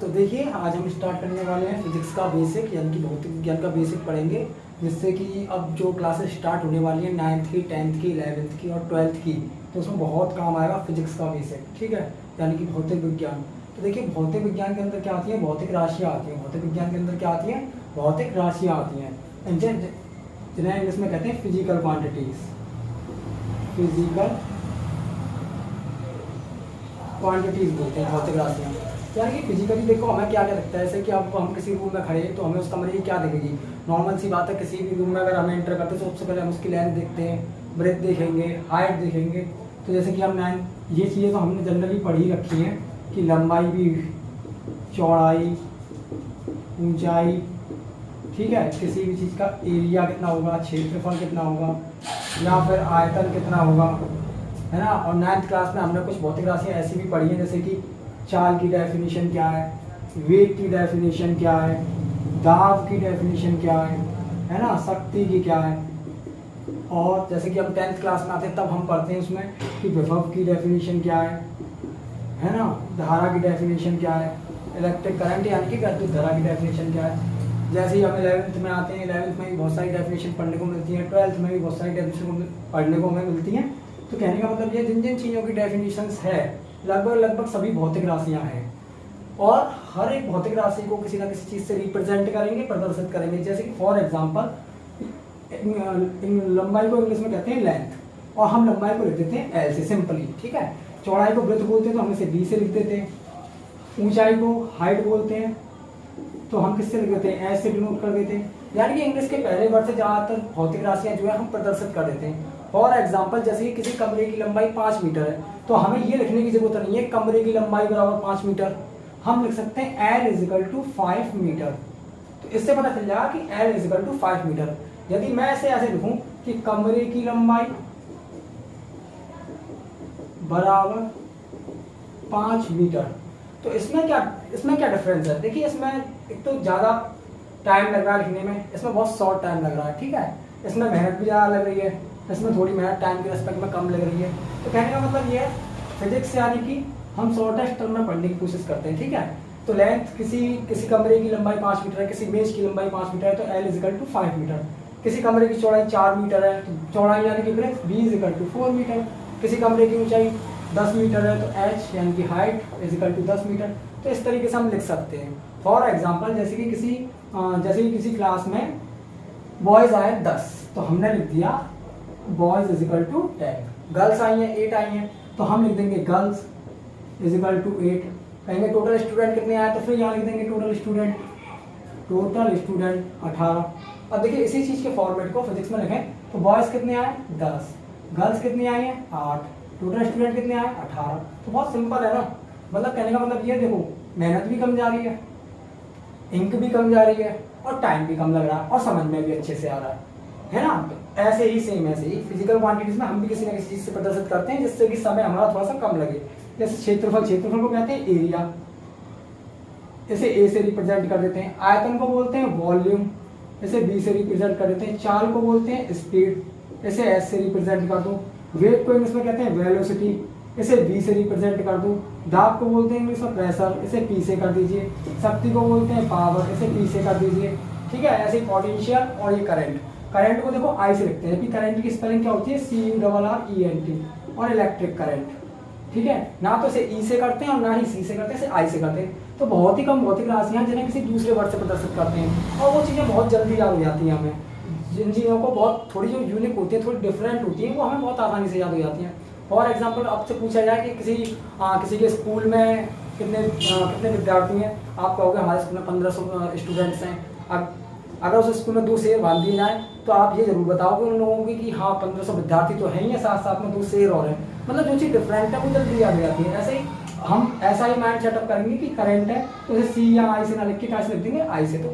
तो देखिए आज हम स्टार्ट करने वाले हैं फिजिक्स का बेसिक यानी कि भौतिक विज्ञान का बेसिक पढ़ेंगे, जिससे कि अब जो क्लासेस स्टार्ट होने वाली हैं 9th की, 10th की, 11th की और 12th की, तो उसमें बहुत काम आएगा फिजिक्स का बेसिक। ठीक है, यानी कि भौतिक विज्ञान। तो देखिए भौतिक विज्ञान के अंदर क्या आती है, भौतिक राशियाँ आती हैं। भौतिक विज्ञान के अंदर क्या आती हैं, भौतिक राशियाँ आती हैं, जिन्हें इंग्लिश में कहते हैं फिजिकल क्वान्टिटीज। फिजिकल क्वांटिटीज बोलते हैं भौतिक राशियाँ। यानी कि फिजिकली देखो हमें क्या क्या लगता है, जैसे कि अब हम किसी रूम में खड़े हैं तो हमें उस कमरे की क्या दिखेगी। नॉर्मल सी बात है, किसी भी रूम में अगर हमें एंटर करते हैं तो सबसे पहले हम उसकी लेंथ देखते हैं, ब्रेथ देखेंगे, हाइट देखेंगे। तो जैसे कि हम ये चीज़ें तो हमने जनरली पढ़ी रखी हैं कि लंबाई भी, चौड़ाई, ऊंचाई, ठीक है, किसी भी चीज़ का एरिया कितना होगा, क्षेत्रफल कितना होगा, या फिर आयतन कितना होगा, है ना। और 9th क्लास में हमने कुछ भौतिक राशियाँ ऐसी भी पढ़ी हैं, जैसे कि चाल की डेफिनेशन क्या है, वेग की डेफिनेशन क्या है, दाब की डेफिनेशन क्या है ना, शक्ति की क्या है। और जैसे कि हम 10th क्लास में आते हैं तब हम पढ़ते हैं उसमें कि विभव की डेफिनेशन क्या है ना, धारा की डेफिनेशन क्या है, इलेक्ट्रिक करंट यानी कि विद्युत धारा की डेफिनेशन क्या है। जैसे ही हम 11th में आते हैं, 11th में भी बहुत सारी डेफिनेशन पढ़ने को मिलती है, 12th में भी बहुत सारी डेफिनेशन पढ़ने को हमें मिलती हैं। तो कहने का मतलब ये जिन जिन चीज़ों की डेफिनेशंस है लगभग सभी भौतिक राशियाँ हैं, और हर एक भौतिक राशि को किसी ना किसी चीज़ से रिप्रेजेंट करेंगे, प्रदर्शित करेंगे। जैसे कि फॉर एग्जांपल लंबाई को इंग्लिश में कहते हैं लेंथ, और हम लंबाई को लिख देते हैं एल से सिंपली। ठीक है, चौड़ाई को ब्रेथ बोलते हैं तो हम इसे बी से लिख देते हैं, ऊंचाई को हाइट बोलते हैं तो हम किससे लिख देते हैं, एस से डिनोट कर देते हैं। यानी कि इंग्लिश के पहले वर्ड से ज़्यादातर भौतिक राशियाँ जो है हम प्रदर्शित कर देते हैं। फॉर एग्जाम्पल जैसे कि किसी कमरे की लंबाई 5 मीटर है तो हमें ये लिखने की जरूरत नहीं है कमरे की लंबाई बराबर 5 मीटर, हम लिख सकते हैं L = 5 मीटर। तो इससे पता चल जाएगा कि L = 5 मीटर। यदि मैं ऐसे लिखूं कि कमरे की लंबाई बराबर 5 मीटर, तो इसमें क्या डिफरेंस है। देखिए इसमें एक तो ज़्यादा टाइम लग रहा है लिखने में, इसमें बहुत शॉर्ट टाइम लग रहा है। ठीक है, इसमें मेहनत भी ज़्यादा लग रही है, इसमें थोड़ी मेहनत टाइम के रेस्पेक्ट में कम लग रही है। तो कहने का मतलब ये है फिजिक्स यानी कि हम शॉर्टेस्ट टर्म में पढ़ने की कोशिश करते हैं। ठीक है, तो लेंथ किसी कमरे की लंबाई 5 मीटर है, किसी मेज की लंबाई 5 मीटर है तो L = 5 मीटर। किसी कमरे की चौड़ाई 4 मीटर है तो चौड़ाई यानी कि ब्रेथ B = 4 मीटर। किसी कमरे की ऊंचाई 10 मीटर है तो H यानी कि हाइट = 10 मीटर। तो इस तरीके से हम लिख सकते हैं। फॉर एग्जाम्पल जैसे कि किसी क्लास में बॉयज़ आए 10 तो हमने लिख दिया बॉयज़ = 10, गर्ल्स आई हैं 8 आई हैं तो हम लिख देंगे गर्ल्स = 8। कहेंगे टोटल स्टूडेंट कितने आए तो फिर यहाँ लिख देंगे टोटल स्टूडेंट 18। अब देखिए इसी चीज़ के फॉर्मेट को फिजिक्स में लिखें तो बॉयज़ कितने आए 10, गर्ल्स कितनी आई हैं 8, टोटल स्टूडेंट कितने आए 18। तो बहुत सिंपल है ना, मतलब कहने का मतलब ये देखो मेहनत भी कम जा रही है, इंक भी कम जा रही है और टाइम भी कम लग रहा है और समझ में भी अच्छे से आ रहा है ना। तो ऐसे ही फिजिकल क्वांटिटीज में हम भी किसी ना किसी चीज़ से प्रदर्शित करते हैं जिससे कि समय हमारा थोड़ा सा कम लगे। जैसे क्षेत्रफल को कहते हैं एरिया, इसे ए से रिप्रेजेंट कर देते हैं। आयतन को बोलते हैं वॉल्यूम, इसे बी से रिप्रेजेंट कर देते हैं। चाल को बोलते हैं स्पीड, इसे एस से रिप्रेजेंट कर दो। वेग को इंग्लिश में कहते हैं वेलोसिटी, इसे बी से रिप्रेजेंट कर दो। दाब को बोलते हैं इंग्लिश में प्रेशर, इसे पी से कर दीजिए। शक्ति को बोलते हैं पावर, इसे पी से कर दीजिए। ठीक है, ऐसे पोटेंशियल और ये करंट को देखो आई से लिखते हैं कि करंट की स्पेलिंग क्या होती है CURRENT और इलेक्ट्रिक करंट। ठीक है, ना तो इसे ई से करते हैं और ना ही सी से करते हैं, इसे आई से करते हैं। तो बहुत ही कम भौतिक राशियाँ जिन्हें किसी दूसरे वर्ड से प्रदर्शित करते हैं और वो चीज़ें बहुत जल्दी याद हो जाती हैं हमें। जिन चीज़ों को बहुत थोड़ी जो यूनिक होती है, थोड़ी डिफरेंट होती है, वो हमें बहुत आसानी से याद हो जाती हैं। फॉर एग्जाम्पल आपसे पूछा जाए कि किसी के स्कूल में कितने विद्यार्थी हैं, आप कहोगे हमारे स्कूल में 1500 स्टूडेंट्स हैं। अब अगर उस स्कूल में 2 शेर बांध दिए जाए तो आप ये जरूर बताओगे उन लोगों की कि हाँ 1500 विद्यार्थी तो हैं ही, साथ साथ में 2 शेर और हैं। मतलब जो चीज़ डिफरेंट है वो जल्दी याद हो जाती है। ऐसे ही हम ऐसा ही माइंड सेटअप करेंगे कि करंट है तो उसे सी या आई से ना लिख के कैसे लिख देंगे आई से। तो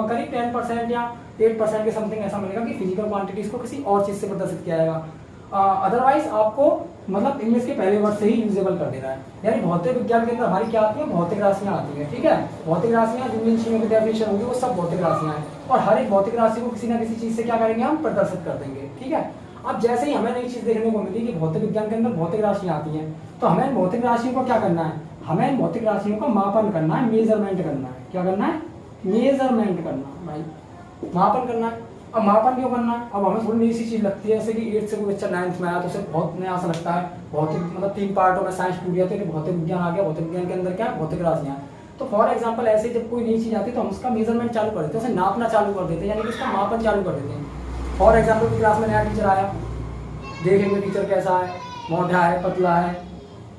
करीब 10% या 8% के समथिंग ऐसा मिलेगा कि फिजिकल क्वांटिटीज़ को किसी और चीज़ से प्रदर्शित किया जाएगा। अदरवाइज आपको मतलब इंग्लिश के पहले वर्ड से ही यूजेबल कर देना है। यानी भौतिक विज्ञान के अंदर हमारी क्या आती है, भौतिक राशियाँ आती हैं। ठीक है, भौतिक राशियाँ जिन जिन चीज़ों की डेफिनेशन होगी वो सब भौतिक राशियाँ हैं, और हर एक भौतिक राशि को किसी ना किसी चीज़ से क्या करेंगे, हम प्रदर्शित कर देंगे। ठीक है, अब जैसे ही हमें नई चीज़ देखने को मिली कि भौतिक विज्ञान के अंदर भौतिक राशियाँ आती हैं तो हमें भौतिक राशियों को क्या करना है, हमें भौतिक राशियों का मापन करना है, मेजरमेंट करना है। क्या करना है? मेजरमेंट करना है भाई, मापन करना है। अब मापन क्यों करना है? अब हमें थोड़ी नई सी चीज लगती है, जैसे कि 8 से कोई बच्चा 9th में आया तो उसे बहुत नया सा लगता है। भौतिक मतलब 3 पार्टों में साइंस टूट गया, तो भौतिक विज्ञान आ गया। भौतिक विज्ञान के अंदर क्या है? भौतिक राशियां। तो फॉर एग्जाम्पल ऐसे जब कोई नई चीज आती है तो हम उसका मेजरमेंट चालू कर देते हैं, उसे नापना चालू कर देते हैं, यानी कि उसका मापन चालू कर देते हैं। फॉर एग्जाम्पल की क्लास में नया टीचर आया, देखेंगे टीचर कैसा है, मोटा है, पतला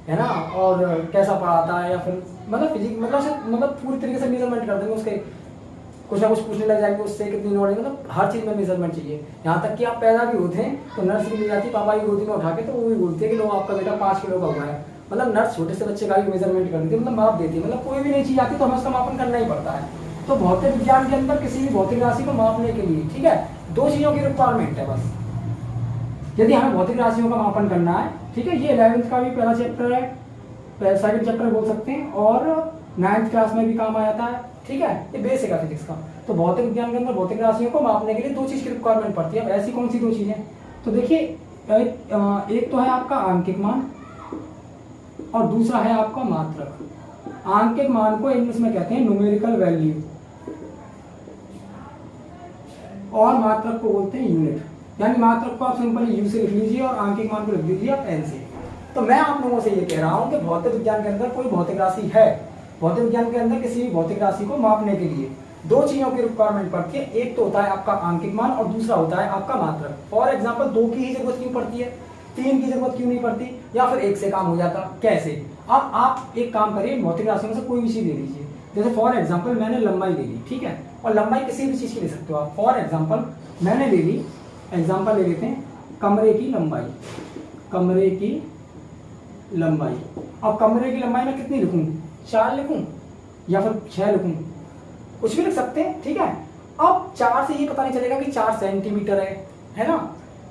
है ना, और कैसा पढ़ाता है, या फिर मतलब फिजिक्स मतलब पूरी तरीके से मेजरमेंट कर देंगे उसके। कुछ ना कुछ पूछने लग जाएंगे उससे, कितनी नॉलेज, मतलब हर चीज़ में मेजरमेंट चाहिए। यहाँ तक कि आप पैदा भी होते हैं तो नर्स भी ले जाती है पापा की गोदी में उठा के, तो वो भी बोलती है कि लो आपका बेटा 5 किलो का हुआ है। मतलब नर्स छोटे से बच्चे का भी मेजरमेंट कर देती है, मतलब माप देती है। मतलब कोई भी नई चीज़ आती है तो हमें उसका मापन करना ही पड़ता है। तो भौतिक विज्ञान के अंदर किसी भी भौतिक राशि को मापने के लिए, ठीक है, 2 चीज़ों की रिक्वायरमेंट है बस। यदि हमें भौतिक राशियों का मापन करना है, ठीक है, ये 11th का भी पहला चैप्टर है, सेकंड चैप्टर बोल सकते हैं, और 9th क्लास में भी काम आ जाता है, ठीक है, ये बेसिक है फिजिक्स का। तो भौतिक विज्ञान के अंदर भौतिक राशियों को मापने के लिए 2 चीज की रिक्वायरमेंट पड़ती है। अब ऐसी कौन सी 2 चीजें? तो देखिए, एक तो है आपका आंकिक मान और दूसरा है आपका मात्रक। आंकिक मान को इंग्लिश में कहते हैं न्यूमेरिकल वैल्यू, और मात्रक को बोलते हैं यूनिट। यानी मात्रक को आप सिंपली यू से लिख लीजिए और आंकिक मान को लिख दीजिए आप एन से। तो मैं आप लोगों से ये कह रहा हूं कि भौतिक विज्ञान के अंदर कोई भौतिक राशि है, भौतिक विज्ञान के अंदर किसी भी भौतिक राशि को मापने के लिए 2 चीजों की रिक्वायरमेंट पड़ती है। एक तो होता है आपका आंकिक मान और दूसरा होता है आपका मात्रक। फॉर एग्जाम्पल 2 की ही जरूरत क्यों पड़ती है, 3 की जरूरत क्यों नहीं पड़ती, या फिर 1 से काम हो जाता? कैसे? अब आप एक काम करिए, भौतिक राशियों से कोई भी चीज ले लीजिए। जैसे फॉर एग्जाम्पल मैंने लंबाई ले ली, ठीक है, और लंबाई किसी भी चीज की ले सकते हो आप। फॉर एग्जाम्पल मैंने ले ली, एग्जाम्पल ले लेते हैं कमरे की लंबाई, कमरे की लंबाई। अब कमरे की लंबाई में कितनी लिखूं? 4 लिखूं या फिर 6 लिखूं? कुछ भी लिख सकते हैं, ठीक है। अब 4 से ये पता नहीं चलेगा कि 4 सेंटीमीटर है ना,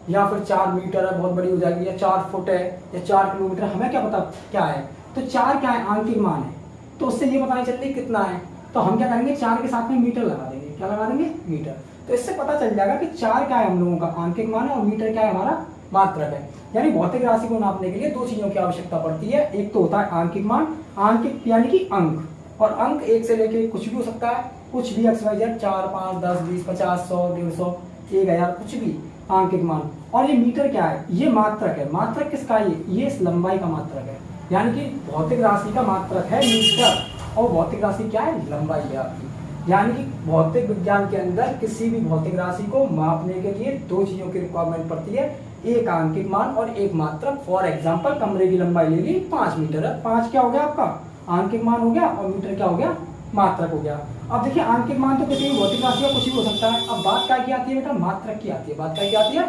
या फिर 4 मीटर है, बहुत बड़ी हो जाएगी, या 4 फुट है, या 4 किलोमीटर, हमें क्या पता क्या है। तो 4 क्या है? आंकिक मान है, तो उससे ये पता नहीं चलती कितना है। तो हम क्या करेंगे? 4 के साथ में मीटर लगा देंगे। क्या लगा देंगे? मीटर। तो इससे पता चल जाएगा कि 4 क्या है हम लोगों का आंकिक मान है, और मीटर क्या है हमारा मात्रक है। यानी भौतिक राशि को नापने के लिए 2 चीजों की आवश्यकता पड़ती है। एक तो होता है आंकिक मान, आंकिक यानी कि अंक, और अंक 1 से लेके कुछ भी हो सकता है, कुछ भी XYZ, 4, 5, 10, 20, 50, 100, 150, 1000, कुछ भी आंकिक मान। और ये मीटर क्या है? ये मात्रक है। मात्रक किसका है? ये इस लंबाई का मात्रक है। यानी कि भौतिक राशि का मात्रक है मीटर, और भौतिक राशि क्या है? लंबाई है आपकी। यानी कि भौतिक विज्ञान के अंदर किसी भी भौतिक राशि को मापने के लिए 2 चीजों की रिक्वायरमेंट पड़ती है, एक आंकिक मान और एक मात्रक। फॉर एग्जाम्पल कमरे की लंबाई ले ली 5 मीटर है, 5 क्या हो गया आपका? आंकिक मान हो गया, और मीटर क्या हो गया? मात्रक हो गया। अब देखिए, आंकिक मान तो किसी भी भौतिक राशि का कुछ भी हो सकता है। अब बात क्या की आती है बेटा? मात्रक की आती है। बात क्या की आती है?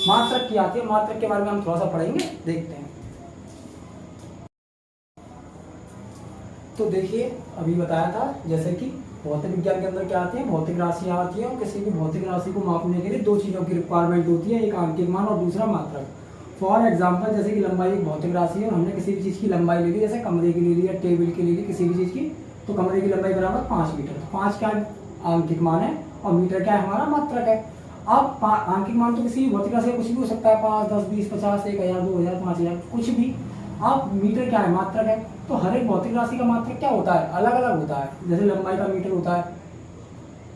मात्रक की आती है। मात्रक के बारे में हम थोड़ा सा पढ़ेंगे, देखते हैं। तो देखिए, अभी बताया था जैसे कि भौतिक विज्ञान के अंदर क्या आती है? भौतिक राशियां आती हैं, और किसी भी भौतिक राशि को मापने के लिए 2 चीजों की रिक्वायरमेंट होती है, एक आंकिक मान और दूसरा मात्रक। फॉर एग्जाम्पल जैसे कि लंबाई एक भौतिक राशि है, और हमने किसी भी चीज की लंबाई ले ली, जैसे कमरे की ले ली या टेबल की ले ली, किसी भी चीज की, तो कमरे की लंबाई बराबर 5 मीटर। तो 5 क्या आंकिक मान है, और मीटर क्या है? हमारा मात्रक है। अब आंकिक मान तो किसी भी भौतिक राशि का कुछ भी हो सकता है, 5, 10, 20, 50, 1000, 2000, 5000, कुछ भी। अब मीटर क्या है? मात्रक है। तो हर एक भौतिक राशि का मात्रक क्या होता है? अलग अलग होता है। जैसे लंबाई का मीटर होता है,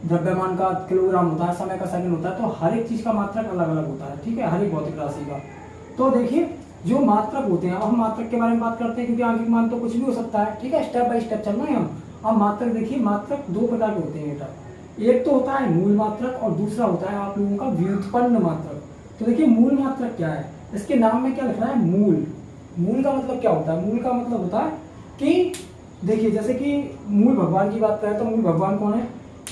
द्रव्यमान का किलोग्राम होता है, समय का सेकंड होता है। तो हर एक चीज का मात्रक अलग अलग होता है, ठीक है, हर एक भौतिक राशि का। तो देखिए, जो मात्रक होते हैं, अब हम मात्रक के बारे में बात करते हैं, क्योंकि आंकिक मान तो कुछ भी हो सकता है, ठीक है, स्टेप बाय स्टेप चल रहे हैं हम। अब मात्रक देखिए, मात्रक 2 प्रकार के होते हैं बेटा। एक तो होता है मूल मात्रक, और दूसरा होता है आप लोगों का व्युत्पन्न मात्रक। तो देखिए, मूल मात्रक क्या है? इसके नाम में क्या लिख रहा है? मूल। मूल का मतलब क्या होता है? मूल का मतलब होता है कि देखिए, जैसे कि मूल भगवान की बात करें तो मूल भगवान कौन है?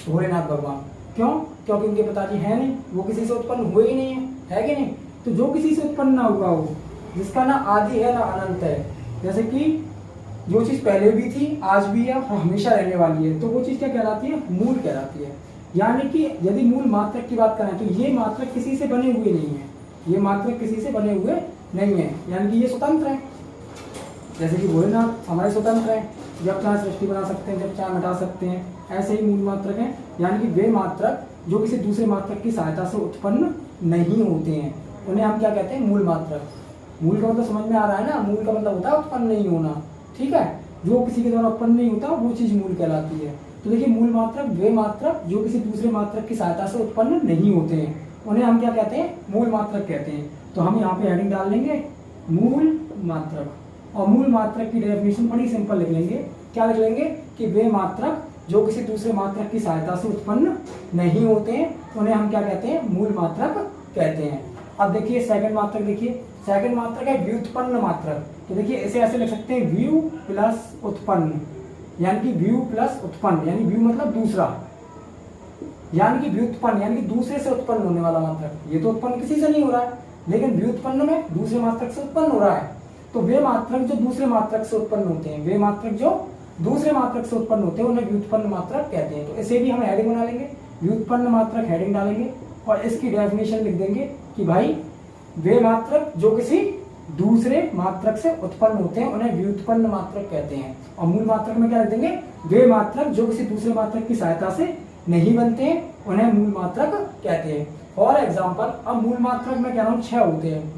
भोलेनाथ भगवान। क्यों? क्योंकि उनके पिताजी हैं नहीं, वो किसी से उत्पन्न हुए ही नहीं है कि नहीं? तो जो किसी से उत्पन्न ना हुआ हो, जिसका ना आदि है ना अनंत है, जैसे कि जो चीज पहले भी थी, आज भी है, और हमेशा रहने वाली है, तो वो चीज क्या कहलाती है? मूल कहलाती है। यानी कि यदि मूल मात्रक की बात करें तो ये मात्रक किसी से बने हुए नहीं है, ये मात्रक किसी से बने हुए नहीं है, यानी कि ये स्वतंत्र है। जैसे कि भोलेनाथ हमारे स्वतंत्र हैं, जब चाहे सृष्टि बना सकते हैं, जब चाहे मिटा सकते हैं, ऐसे ही मूल मात्रक हैं। यानी कि वे मात्रक जो किसी दूसरे मात्रक की सहायता से उत्पन्न नहीं होते हैं, उन्हें हम क्या कहते हैं? मूल मात्रक। मूल का मतलब समझ में आ रहा है ना? मूल का मतलब होता है उत्पन्न नहीं होना, ठीक है। जो किसी के द्वारा उत्पन्न नहीं होता वो चीज मूल कहलाती है। तो देखिए मूल मात्रक वे मात्रक जो किसी दूसरे मात्रक की सहायता से उत्पन्न नहीं होते हैं, उन्हें हम क्या कहते हैं? मूल मात्रक कहते हैं। तो हम यहाँ पे हेडिंग डाल लेंगे मूल मात्रक, और मूल मात्रक की डेफिनेशन बड़ी सिंपल लिख लेंगे। क्या लिख लेंगे? कि वे मात्रक जो किसी दूसरे मात्रक की सहायता से उत्पन्न नहीं होते हैं, उन्हें हम क्या कहते हैं? मूल मात्रक कहते हैं। अब देखिए सेकंड मात्रक, देखिए सेकंड मात्रक है व्युत्पन्न मात्रक। तो देखिए इसे ऐसे लिख सकते हैं व्यू प्लस उत्पन्न, यानी कि व्यू प्लस उत्पन्न, यानी व्यू मतलब दूसरा, यानी कि व्युत्पन्न यानी कि दूसरे से उत्पन्न होने वाला मात्रक। ये तो उत्पन्न किसी से नहीं हो रहा है, लेकिन व्युत्पन्न में दूसरे मात्रक से उत्पन्न हो रहा है। तो वे मात्रक जो दूसरे मात्रक से उत्पन्न होते हैं, वे मात्रक जो दूसरे मात्रक से उत्पन्न होते हैं, उन्हें व्युत्पन्न मात्रक कहते हैं। तो इसे भी हम हेडिंग बना लेंगे, व्युत्पन्न मात्रक हेडिंग डालेंगे और इसकी डेफिनेशन लिख देंगे कि भाई वे मात्रक जो किसी दूसरे मात्रक से उत्पन्न होते हैं, उन्हें व्युत्पन्न मात्रक कहते हैं। और मूल मात्रक में क्या लिख देंगे? वे मात्रक जो किसी दूसरे मात्रक की सहायता से नहीं बनते हैं, उन्हें मूल मात्रक कहते हैं। फॉर एग्जाम्पल, अब मूल मात्रक में कह रहा हूँ 6 होते हैं।